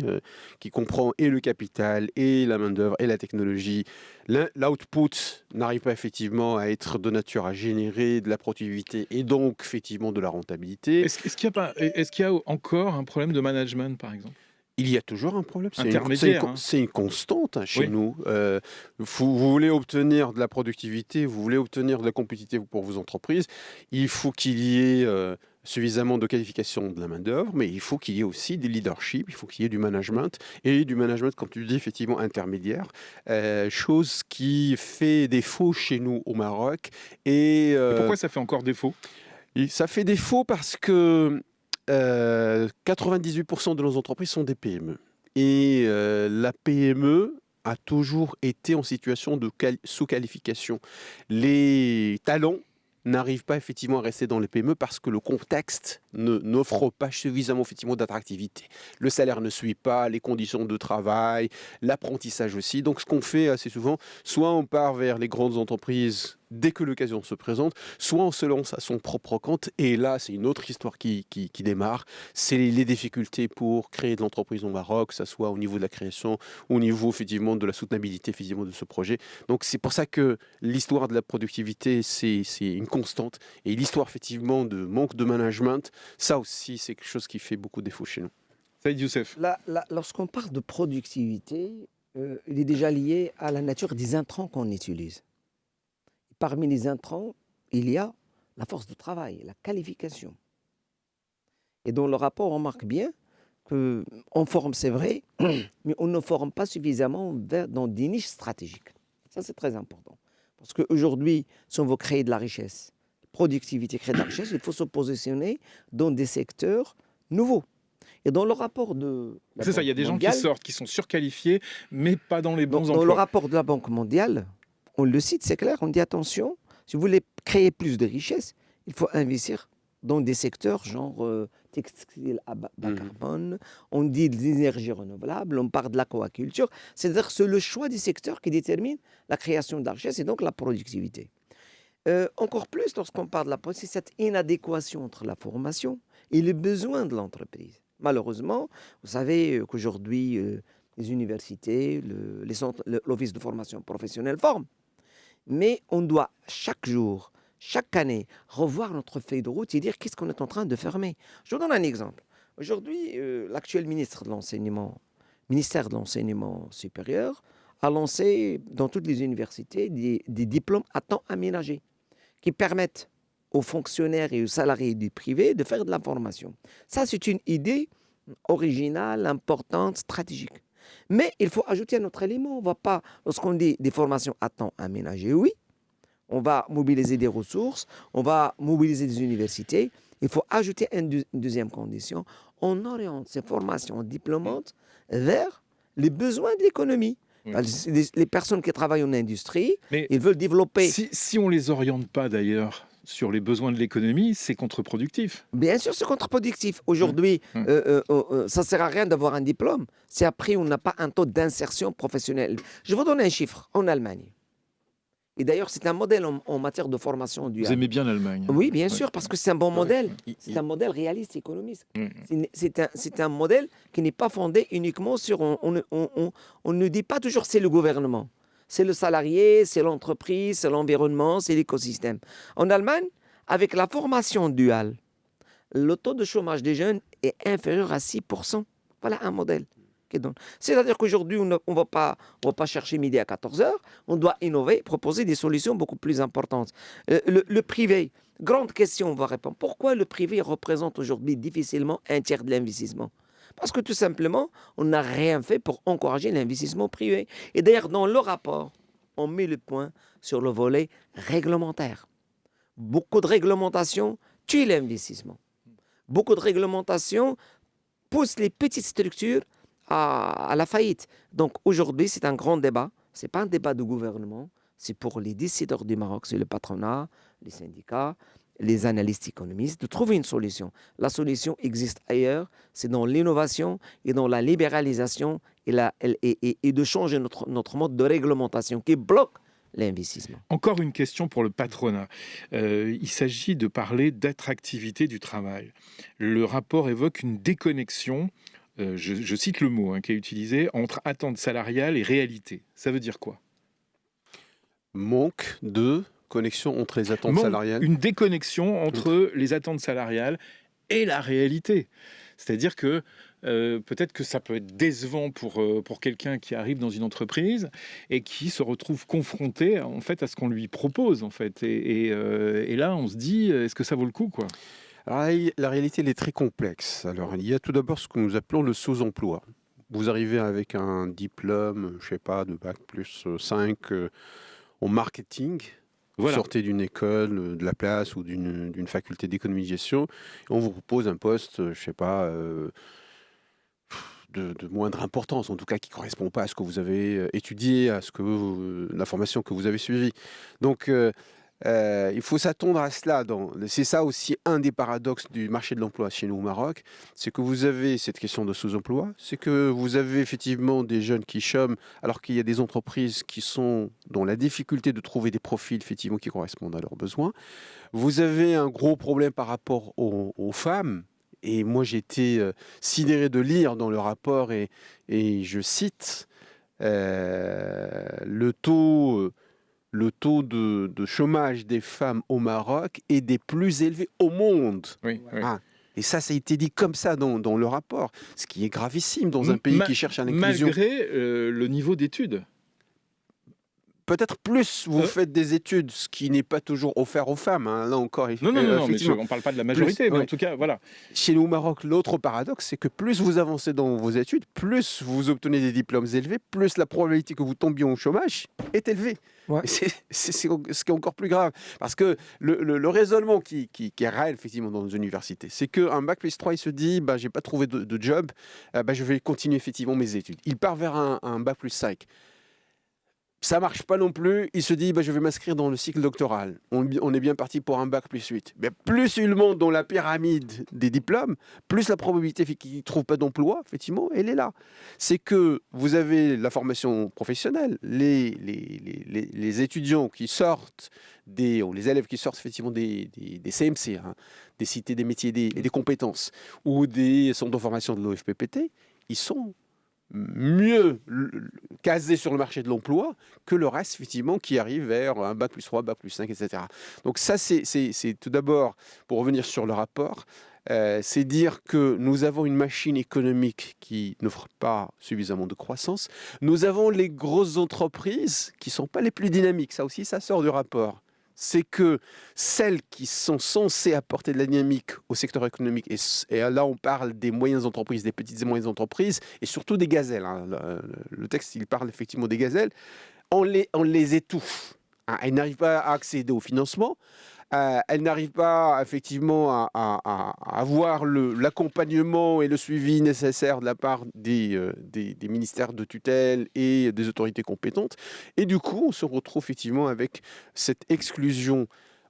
qui comprend et le capital, et la main-d'œuvre, et la technologie. L'output n'arrive pas effectivement à être de nature à générer de la productivité et donc effectivement de la rentabilité. Est-ce qu'il y a encore un problème de management, par exemple? Il y a toujours un problème, Intermédiaire, hein. c'est une constante chez Oui. nous. Vous voulez obtenir de la productivité, vous voulez obtenir de la compétitivité pour vos entreprises, il faut qu'il y ait suffisamment de qualification de la main-d'œuvre, mais il faut qu'il y ait aussi du leadership, il faut qu'il y ait du management, et du management, comme tu dis, effectivement intermédiaire, chose qui fait défaut chez nous au Maroc. Et pourquoi ça fait encore défaut? Ça fait défaut parce que 98% de nos entreprises sont des PME. Et la PME a toujours été en situation de sous-qualification. Les talents n'arrivent pas effectivement à rester dans les PME parce que le contexte n'offre pas suffisamment effectivement d'attractivité. Le salaire ne suit pas, les conditions de travail, l'apprentissage aussi. Donc ce qu'on fait assez souvent, soit on part vers les grandes entreprises dès que l'occasion se présente, soit on se lance à son propre compte. Et là, c'est une autre histoire qui démarre. C'est les difficultés pour créer de l'entreprise au Maroc, que ce soit au niveau de la création, au niveau effectivement de la soutenabilité effectivement de ce projet. Donc c'est pour ça que l'histoire de la productivité, c'est une constante. Et l'histoire effectivement de manque de management, ça aussi, c'est quelque chose qui fait beaucoup défaut chez nous. Saïd Youssef. Lorsqu'on parle de productivité, il est déjà lié à la nature des intrants qu'on utilise. Parmi les intrants, il y a la force de travail, la qualification. Et dans le rapport, on remarque bien qu'on forme, c'est vrai, mais on ne forme pas suffisamment dans des niches stratégiques. Ça, c'est très important. Parce qu'aujourd'hui, si on veut créer de la richesse, productivité, créer de la richesse, il faut se positionner dans des secteurs nouveaux. Et dans le rapport de la C'est ça, il y a Banque des gens mondiale, qui sortent, qui sont surqualifiés, mais pas dans les bons dans emplois. le rapport de la Banque mondiale, on le cite, c'est clair, on dit attention, si vous voulez créer plus de richesses, il faut investir dans des secteurs genre textile à bas carbone, on dit des énergies renouvelables, on parle de l'aquaculture. C'est-à-dire que c'est le choix des secteurs qui détermine la création de la richesse et donc la productivité. Encore plus lorsqu'on parle de la productivité, cette inadéquation entre la formation et les besoins de l'entreprise. Malheureusement, vous savez qu'aujourd'hui, les universités, l'Office de formation professionnelle forment. Mais on doit chaque jour, chaque année, revoir notre feuille de route et dire qu'est-ce qu'on est en train de fermer. Je vous donne un exemple. Aujourd'hui, l'actuel ministère de l'Enseignement supérieur a lancé dans toutes les universités des diplômes à temps aménagé qui permettent aux fonctionnaires et aux salariés du privé de faire de la formation. Ça, c'est une idée originale, importante, stratégique. Mais il faut ajouter un autre élément. On ne va pas, lorsqu'on dit des formations à temps aménagé, oui, on va mobiliser des ressources, on va mobiliser des universités. Il faut ajouter une deuxième condition. On oriente ces formations diplômantes vers les besoins de l'économie. Les personnes qui travaillent en industrie, Mais ils veulent développer. si on ne les oriente pas d'ailleurs sur les besoins de l'économie, c'est contre-productif. Bien sûr, c'est contre-productif. Aujourd'hui, ça ne sert à rien d'avoir un diplôme si après on n'a pas un taux d'insertion professionnelle. Je vous donne un chiffre. En Allemagne, et d'ailleurs c'est un modèle en matière de formation Vous duale. aimez bien l'Allemagne. Oui, bien sûr, Ouais. parce que c'est un bon modèle. Il- C'est un modèle réaliste, économiste. Mm. C'est un modèle qui n'est pas fondé uniquement sur... On ne dit pas toujours c'est le gouvernement. C'est le salarié, c'est l'entreprise, c'est l'environnement, c'est l'écosystème. En Allemagne, avec la formation duale, le taux de chômage des jeunes est inférieur à 6%. Voilà un modèle qui donne. C'est-à-dire qu'aujourd'hui, on ne va pas chercher midi à 14h, on doit innover, proposer des solutions beaucoup plus importantes. Le privé, grande question, on va répondre. Pourquoi le privé représente aujourd'hui difficilement un tiers de l'investissement ? Parce que tout simplement, on n'a rien fait pour encourager l'investissement privé. Et d'ailleurs, dans le rapport, on met le point sur le volet réglementaire. Beaucoup de réglementation tue l'investissement. Beaucoup de réglementation pousse les petites structures à la faillite. Donc aujourd'hui, c'est un grand débat. Ce n'est pas un débat de gouvernement, c'est pour les décideurs du Maroc, c'est le patronat, les syndicats, les analystes économistes, de trouver une solution. La solution existe ailleurs, c'est dans l'innovation et dans la libéralisation et de changer notre mode de réglementation qui bloque l'investissement. Encore une question pour le patronat. Il s'agit de parler d'attractivité du travail. Le rapport évoque une déconnexion, je cite le mot qui est utilisé, entre attente salariale et réalité. Ça veut dire quoi? Manque de connexion entre les attentes salariales. Une déconnexion entre les attentes salariales et la réalité. C'est-à-dire que peut-être que ça peut être décevant pour quelqu'un qui arrive dans une entreprise et qui se retrouve confronté en fait à ce qu'on lui propose en fait. Et là, on se dit, est-ce que ça vaut le coup, quoi? Alors, la réalité, elle est très complexe. Alors, il y a tout d'abord ce que nous appelons le sous-emploi. Vous arrivez avec un diplôme, je sais pas, de bac plus 5 en marketing. Vous Voilà. sortez d'une école de la place ou d'une faculté d'économie de gestion, et on vous propose un poste, je sais pas, de moindre importance, en tout cas qui ne correspond pas à ce que vous avez étudié, à la formation que vous avez suivie. Donc, il faut s'attendre à cela. C'est ça aussi un des paradoxes du marché de l'emploi chez nous au Maroc, c'est que vous avez cette question de sous-emploi, c'est que vous avez effectivement des jeunes qui chôment, alors qu'il y a des entreprises qui sont dans la difficulté de trouver des profils effectivement qui correspondent à leurs besoins. Vous avez un gros problème par rapport aux femmes. Et moi, j'ai été sidéré de lire dans le rapport, et je cite, le taux de chômage des femmes au Maroc est des plus élevés au monde. Oui, oui. Ah, et ça a été dit comme ça dans le rapport, ce qui est gravissime dans un pays qui cherche à l'inclusion. Malgré le niveau d'études. Peut-être plus vous faites des études, ce qui n'est pas toujours offert aux femmes. Là encore, Non, mais on ne parle pas de la majorité, mais en tout cas, voilà. Chez nous au Maroc, l'autre paradoxe, c'est que plus vous avancez dans vos études, plus vous obtenez des diplômes élevés, plus la probabilité que vous tombiez au chômage est élevée. Ouais. C'est ce qui est encore plus grave. Parce que le raisonnement qui est réel, effectivement, dans nos universités, c'est qu'un bac plus 3, il se dit, je n'ai pas trouvé de job, je vais continuer effectivement mes études. Il part vers un bac plus 5. Ça marche pas non plus, il se dit je vais m'inscrire dans le cycle doctoral. On est bien parti pour un bac plus 8. Mais plus il monte dans la pyramide des diplômes, plus la probabilité qu'il ne trouve pas d'emploi, effectivement, elle est là. C'est que vous avez la formation professionnelle, les étudiants qui sortent, ou les élèves qui sortent effectivement des CMC, des cités des métiers et des compétences, ou des centres de formation de l'OFPPT, ils sont mieux casé sur le marché de l'emploi que le reste, effectivement, qui arrive vers un bac plus 3, bac plus 5, etc. Donc ça, c'est tout d'abord, pour revenir sur le rapport, c'est dire que nous avons une machine économique qui n'offre pas suffisamment de croissance. Nous avons les grosses entreprises qui ne sont pas les plus dynamiques. Ça aussi, ça sort du rapport. C'est que celles qui sont censées apporter de la dynamique au secteur économique, et là on parle des moyennes entreprises, des petites et moyennes entreprises, et surtout des gazelles. Le texte, il parle effectivement des gazelles. On les étouffe. Elles n'arrivent pas à accéder au financement. Elles n'arrivent pas effectivement à avoir l'accompagnement et le suivi nécessaire de la part des ministères de tutelle et des autorités compétentes. Et du coup, on se retrouve effectivement avec cette exclusion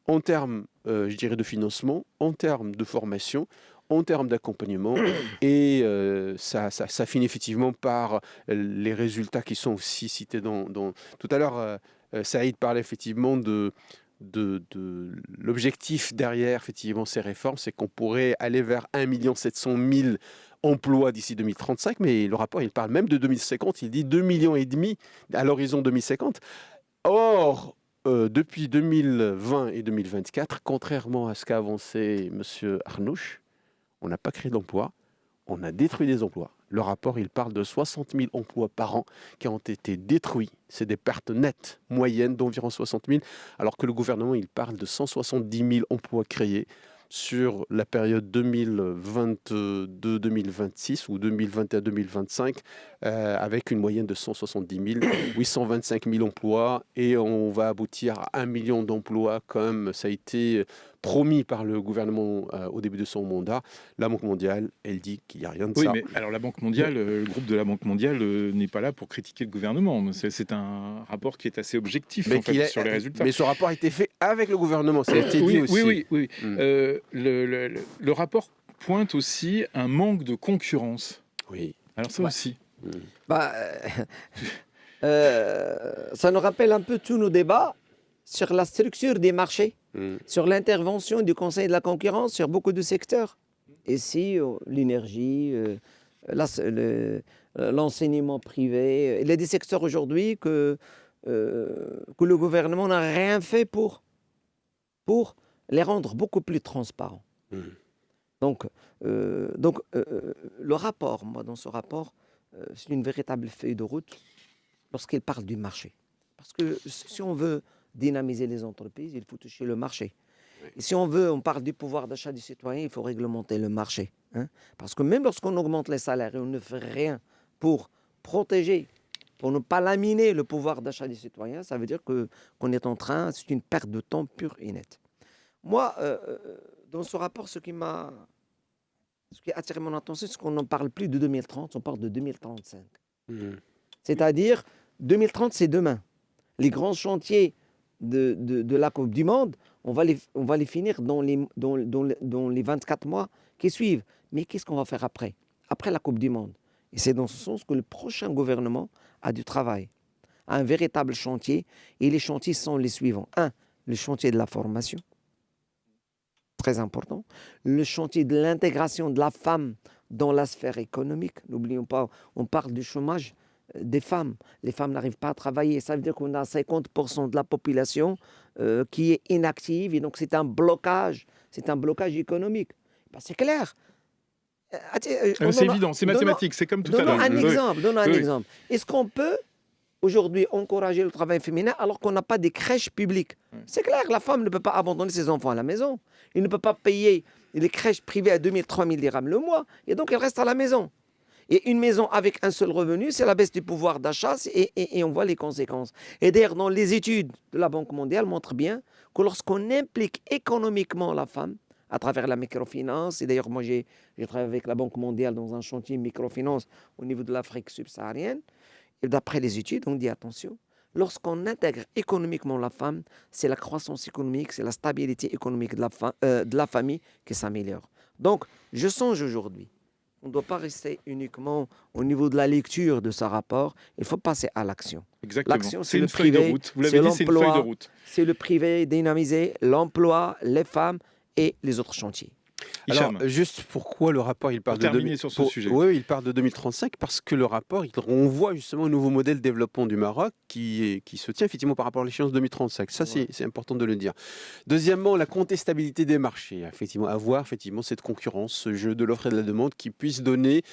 en termes, je dirais, de financement, en termes de formation, en termes d'accompagnement, et ça finit effectivement par les résultats qui sont aussi cités tout à l'heure. Saïd parlait effectivement de l'objectif derrière effectivement ces réformes, c'est qu'on pourrait aller vers 1 700 000 emplois d'ici 2035, mais le rapport il parle même de 2050, il dit 2,5 millions à l'horizon 2050. Or, depuis 2020 et 2024, contrairement à ce qu'a avancé M. Arnouch, on n'a pas créé d'emplois, on a détruit des emplois. Le rapport, il parle de 60 000 emplois par an qui ont été détruits. C'est des pertes nettes moyennes d'environ 60 000, alors que le gouvernement, il parle de 170 000 emplois créés sur la période 2022-2026 ou 2021-2025, avec une moyenne de 170 000, 825 000 emplois, et on va aboutir à 1 million d'emplois, comme ça a été promis par le gouvernement au début de son mandat. La Banque mondiale, elle dit qu'il n'y a rien de Oui, ça. mais alors la Banque mondiale, le groupe de la Banque mondiale n'est pas là pour critiquer le gouvernement. C'est un rapport qui est assez objectif Mais, en fait, sur les résultats. mais ce rapport a été fait avec le gouvernement, ça a été Oui, dit aussi. oui. Le rapport pointe aussi un manque de concurrence. Oui. Alors ça aussi. Bah, ça nous rappelle un peu tous nos débats sur la structure des marchés, sur l'intervention du Conseil de la concurrence sur beaucoup de secteurs. Ici, l'énergie, l'enseignement privé. Il y a des secteurs aujourd'hui que le gouvernement n'a rien fait pour les rendre beaucoup plus transparents. Donc, le rapport, moi, dans ce rapport, c'est une véritable feuille de route lorsqu'il parle du marché. Parce que si on veut dynamiser les entreprises, il faut toucher le marché. Et si on parle du pouvoir d'achat des citoyens, il faut réglementer le marché. Parce que même lorsqu'on augmente les salaires et on ne fait rien pour protéger, pour ne pas laminer le pouvoir d'achat des citoyens, ça veut dire qu'on est en train, c'est une perte de temps pure et nette. Moi, dans ce rapport, ce qui a attiré mon attention, c'est qu'on n'en parle plus de 2030, on parle de 2035. C'est-à-dire, 2030, c'est demain. Les grands chantiers de la Coupe du Monde, on va les finir dans les 24 mois qui suivent. Mais qu'est-ce qu'on va faire après la Coupe du Monde? Et c'est dans ce sens que le prochain gouvernement a du travail, a un véritable chantier. Et les chantiers sont les suivants. 1, le chantier de la formation, très important. Le chantier de l'intégration de la femme dans la sphère économique. N'oublions pas, on parle du chômage des femmes. Les femmes n'arrivent pas à travailler. Ça veut dire qu'on a 50% de la population qui est inactive. Et donc, c'est un blocage économique. Ben, c'est clair. C'est évident, c'est mathématique, c'est comme tout à l'heure. Donnons un exemple. Est-ce qu'on peut aujourd'hui encourager le travail féminin alors qu'on n'a pas des crèches publiques? C'est clair, la femme ne peut pas abandonner ses enfants à la maison. Elle ne peut pas payer les crèches privées à 2000, 3000 dirhams le mois. Et donc, elle reste à la maison. Et une maison avec un seul revenu, c'est la baisse du pouvoir d'achat et on voit les conséquences. Et d'ailleurs, dans les études de la Banque mondiale montrent bien que lorsqu'on implique économiquement la femme, à travers la microfinance, et d'ailleurs, moi, j'ai travaillé avec la Banque mondiale dans un chantier microfinance au niveau de l'Afrique subsaharienne, et d'après les études, on dit attention, lorsqu'on intègre économiquement la femme, c'est la croissance économique, c'est la stabilité économique de la famille qui s'améliore. Donc, je songe aujourd'hui, on ne doit pas rester uniquement au niveau de la lecture de ce rapport, il faut passer à l'action. Exactement, L'action, c'est une feuille de route. Vous l'avez dit, c'est une feuille de route. C'est le privé dynamiser, l'emploi, les femmes et les autres chantiers. Alors, juste pourquoi le rapport il parle sujet. Oui, il parle de 2035 parce que le rapport il renvoie justement au nouveau modèle de développement du Maroc qui se tient effectivement par rapport à l'échéance 2035. Ça, c'est important de le dire. Deuxièmement, la contestabilité des marchés. Effectivement, avoir cette concurrence, ce jeu de l'offre et de la demande qui puisse donner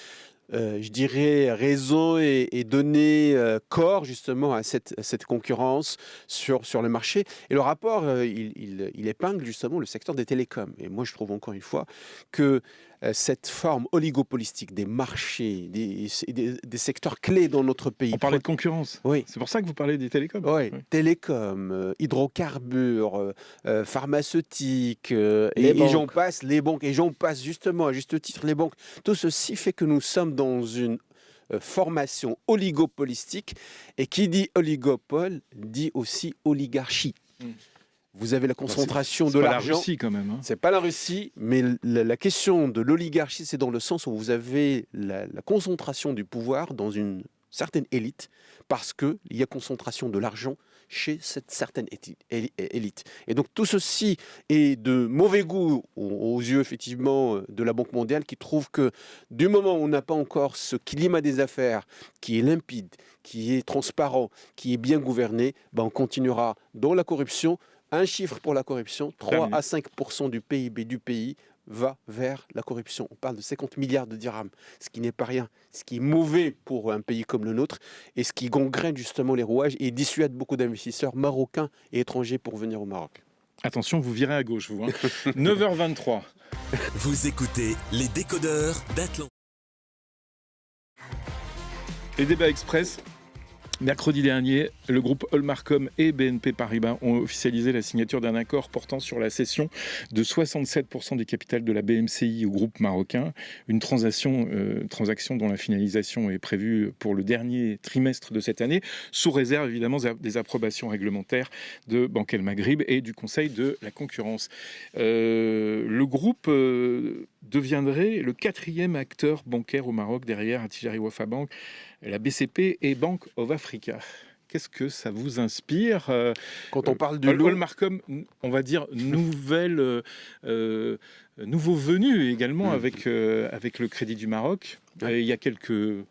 je dirais, raison et donner corps justement à cette concurrence sur le marché. Et le rapport, il épingle justement le secteur des télécoms. Et moi, je trouve encore une fois que cette forme oligopolistique des marchés, des secteurs clés dans notre pays. On parlait de concurrence. Oui. C'est pour ça que vous parlez des télécoms. Oui, télécoms, hydrocarbures, pharmaceutiques, et j'en passe, les banques, et j'en passe justement, à juste titre, les banques. Tout ceci fait que nous sommes dans une formation oligopolistique, et qui dit oligopole dit aussi oligarchie. Vous avez la concentration de l'argent. C'est pas la Russie quand même. C'est pas la Russie, mais la question de l'oligarchie, c'est dans le sens où vous avez la concentration du pouvoir dans une certaine élite, parce qu'il y a concentration de l'argent chez cette certaine élite. Et donc tout ceci est de mauvais goût aux yeux effectivement de la Banque mondiale, qui trouve que du moment où on n'a pas encore ce climat des affaires qui est limpide, qui est transparent, qui est bien gouverné, on continuera dans la corruption. Un chiffre pour la corruption, 3 à 5% du PIB du pays va vers la corruption. On parle de 50 milliards de dirhams, ce qui n'est pas rien, ce qui est mauvais pour un pays comme le nôtre, et ce qui gangrène justement les rouages et dissuade beaucoup d'investisseurs marocains et étrangers pour venir au Maroc. Attention, vous virez à gauche, vous. 9h23. Vous écoutez les décodeurs d'Atlantique. Les débats express. Mercredi dernier, le groupe Allmarcom et BNP Paribas ont officialisé la signature d'un accord portant sur la cession de 67% des capitales de la BMCI au groupe marocain. Une transaction dont la finalisation est prévue pour le dernier trimestre de cette année, sous réserve évidemment des approbations réglementaires de Banque El Maghrib et du Conseil de la concurrence. Le groupe deviendrait le 4e acteur bancaire au Maroc derrière Attijari Wafa Bank, la BCP et Bank of Africa. Qu'est-ce que ça vous inspire Quand on parle du lot, Allmarcom, on va dire nouveau venu également avec le Crédit du Maroc. Ouais. Il y a quelques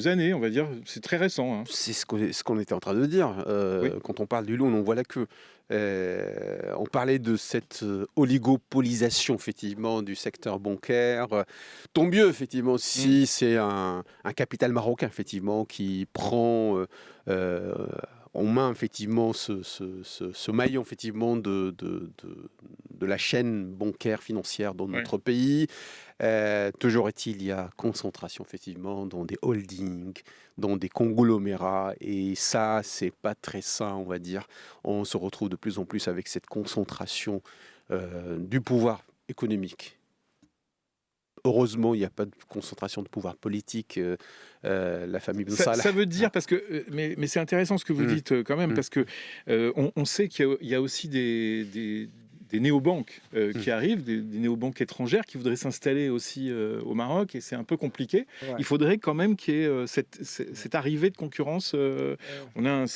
années, on va dire, c'est très récent. Hein. c'est ce qu'on était en train de dire. Oui. Quand on parle du lot, on voit la queue. On parlait de cette oligopolisation effectivement du secteur bancaire. Tant mieux effectivement si c'est un capital marocain effectivement qui prend en main effectivement ce maillon effectivement de la chaîne bancaire financière dans notre pays. Toujours est-il, il y a concentration effectivement dans des holdings, dans des conglomérats, et ça, c'est pas très sain, on va dire. On se retrouve de plus en plus avec cette concentration du pouvoir économique. Heureusement, il n'y a pas de concentration de pouvoir politique. La famille Ben Salah. Ça veut dire, parce que, mais c'est intéressant ce que vous dites quand même, parce que on sait qu'il y a aussi des néobanques qui arrivent, des néobanques étrangères qui voudraient s'installer aussi au Maroc, et c'est un peu compliqué. Ouais. Il faudrait quand même qu'il y ait cette arrivée de concurrence. On a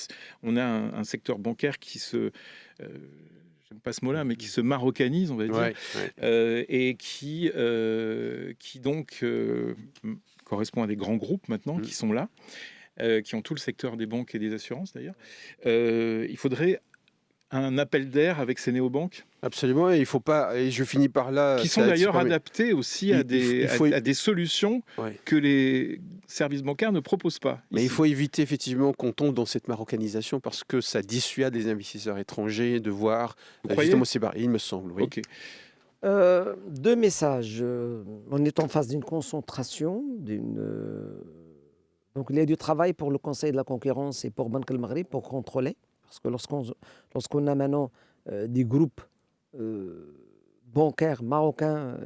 un secteur bancaire qui se... j'aime pas ce mot-là, mais qui se marocanise, on va dire, et qui donc correspond à des grands groupes maintenant qui sont là, qui ont tout le secteur des banques et des assurances d'ailleurs. Il faudrait un appel d'air avec ces néobanques. Absolument, et il faut pas. Et je finis par là. Qui sont d'ailleurs adaptés aussi à des solutions que les services bancaires ne proposent pas. Mais il faut éviter effectivement qu'on tombe dans cette marocanisation parce que ça dissuade les investisseurs étrangers de voir justement ces barrières. Il me semble. Oui. Ok. Deux messages. On est en face d'une concentration, donc il y a du travail pour le Conseil de la concurrence et pour Banque El Maghrib pour contrôler. Parce que lorsqu'on a maintenant des groupes bancaires marocains,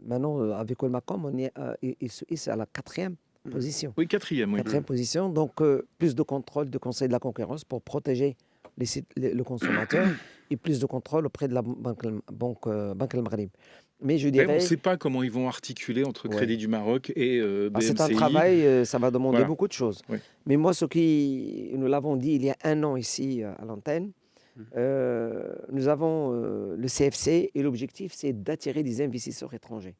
maintenant avec Allmarcom, on est c'est à la 4e position. Oui, 4e. Oui. 4e position, donc plus de contrôle du Conseil de la concurrence pour protéger le consommateur et plus de contrôle auprès de la Banque El Maghrib. Mais je dirais... on ne sait pas comment ils vont articuler entre Crédit du Maroc et BMCI. C'est un travail, ça va demander beaucoup de choses. Oui. Mais moi, nous l'avons dit il y a un an ici à l'antenne, nous avons le CFC et l'objectif, c'est d'attirer des investisseurs étrangers.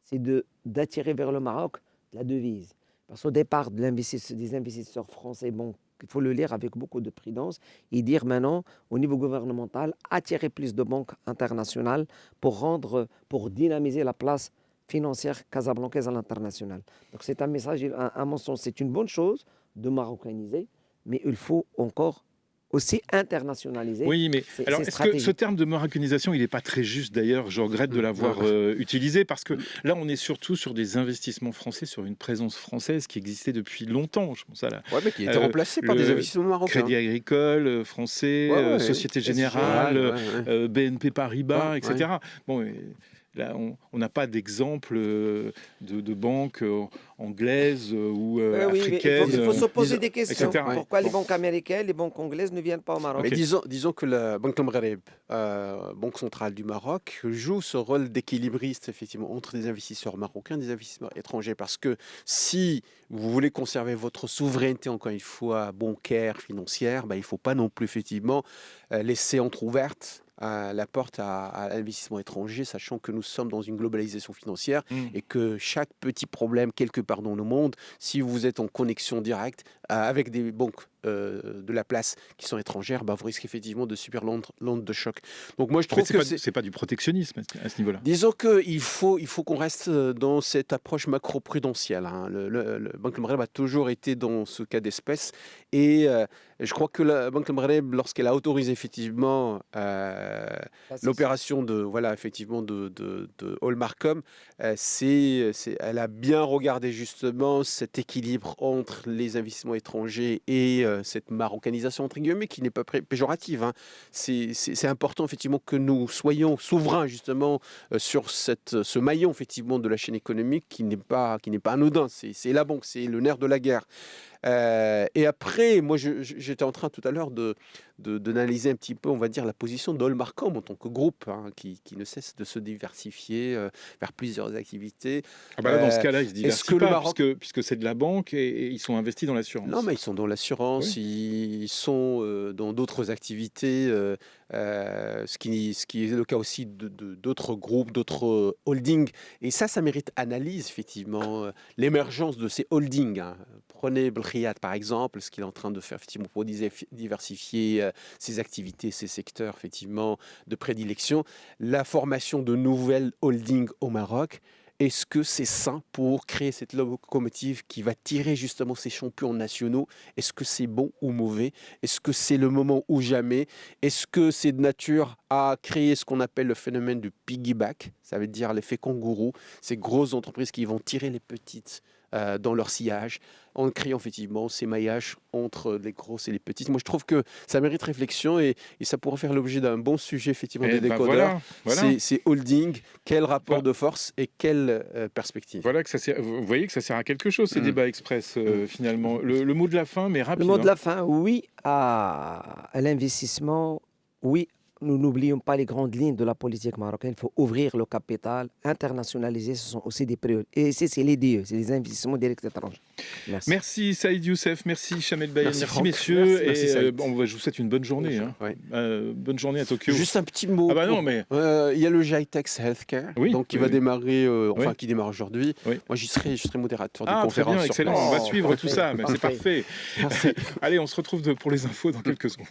C'est d'attirer vers le Maroc la devise. Parce qu'au départ des investisseurs français, bon, il faut le lire avec beaucoup de prudence et dire maintenant, au niveau gouvernemental, attirer plus de banques internationales pour dynamiser la place financière casablancaise à l'international. Donc c'est un message, à mon sens, c'est une bonne chose de marocainiser, mais il faut encore aussi internationaliser. Oui, mais alors est-ce que ce terme de marocanisation, il n'est pas très juste d'ailleurs? Je regrette de l'avoir utilisé parce que là, on est surtout sur des investissements français, sur une présence française qui existait depuis longtemps. Je pense à mais qui a été remplacée par des investissements marocains. Crédit Agricole français, Société Générale, BNP Paribas, etc. Bon. Là, on n'a pas d'exemple de banques anglaises ou africaines. Il faut se poser des questions. Etc. Pourquoi les banques américaines, les banques anglaises ne viennent pas au Maroc? Mais disons que la Banque El Maghrib, Banque centrale du Maroc, joue ce rôle d'équilibriste effectivement entre des investisseurs marocains et des investisseurs étrangers. Parce que si vous voulez conserver votre souveraineté, encore une fois, bancaire, financière, il ne faut pas non plus effectivement laisser entrouverte la porte à l'investissement étranger, sachant que nous sommes dans une globalisation financière et que chaque petit problème quelque part dans le monde, si vous êtes en connexion directe avec des banques de la place qui sont étrangères, vous risquez effectivement de subir l'onde de choc. Donc moi je trouve que c'est pas du protectionnisme à ce niveau-là. Disons qu'il faut qu'on reste dans cette approche macro-prudentielle. Le Banque El Maghrib a toujours été dans ce cas d'espèce et je crois que la Banque El Maghrib, lorsqu'elle a autorisé effectivement Ça, c'est sûr. l'opération de voilà effectivement de Allmarcom, elle a bien regardé justement cet équilibre entre les investissements étrangers et cette marocanisation entre guillemets qui n'est pas péjorative, hein. C'est important effectivement que nous soyons souverains justement sur ce maillon effectivement de la chaîne économique qui n'est pas anodin. C'est la banque, c'est le nerf de la guerre. Et après, moi, j'étais en train tout à l'heure d'analyser un petit peu, on va dire, la position d'Allmarcom en tant que groupe, hein, qui ne cesse de se diversifier vers plusieurs activités. Ah bah là, dans ce cas-là, ils se Est-ce diversifient que le pas, Maroc... puisque c'est de la banque et ils sont investis dans l'assurance. Non, mais ils sont dans l'assurance, ils sont dans d'autres activités, ce qui est le cas aussi d'autres groupes, d'autres holdings. Et ça mérite analyse, effectivement, l'émergence de ces holdings, hein. Prenez Belkhiat, par exemple, ce qu'il est en train de faire, effectivement, pour diversifier ses activités, ses secteurs, effectivement, de prédilection. La formation de nouvelles holdings au Maroc. Est-ce que c'est sain pour créer cette locomotive qui va tirer justement ces champions nationaux? Est-ce que c'est bon ou mauvais? Est-ce que c'est le moment ou jamais? Est-ce que c'est de nature à créer ce qu'on appelle le phénomène du piggyback? Ça veut dire l'effet kangourou, ces grosses entreprises qui vont tirer les petites dans leur sillage, en créant effectivement ces maillages entre les grosses et les petites. Moi, je trouve que ça mérite réflexion et ça pourrait faire l'objet d'un bon sujet effectivement des décodeurs. Voilà. C'est holding, quel rapport de force et quelle perspective. Voilà vous voyez que ça sert à quelque chose, ces débats express, finalement. Le mot de la fin, mais rapide. Le mot de la fin, oui à l'investissement, oui. Nous n'oublions pas les grandes lignes de la politique marocaine. Il faut ouvrir le capital, internationaliser, ce sont aussi des priorités. Et c'est les DE, c'est les investissements directs étrangers. Merci Saïd Youssef, merci Chamel Bayen, merci Merci, messieurs. merci, et je vous souhaite une bonne journée. Bonne journée à Tokyo. Juste un petit mot. Ah bah non, mais... Il y a le Jitex Healthcare qui va démarrer, qui démarre aujourd'hui. Oui. Moi, je serai modérateur de Ah, très conférence. bien, excellent. On va suivre tout ça, mais c'est parfait. Merci. Allez, on se retrouve pour les infos dans quelques secondes.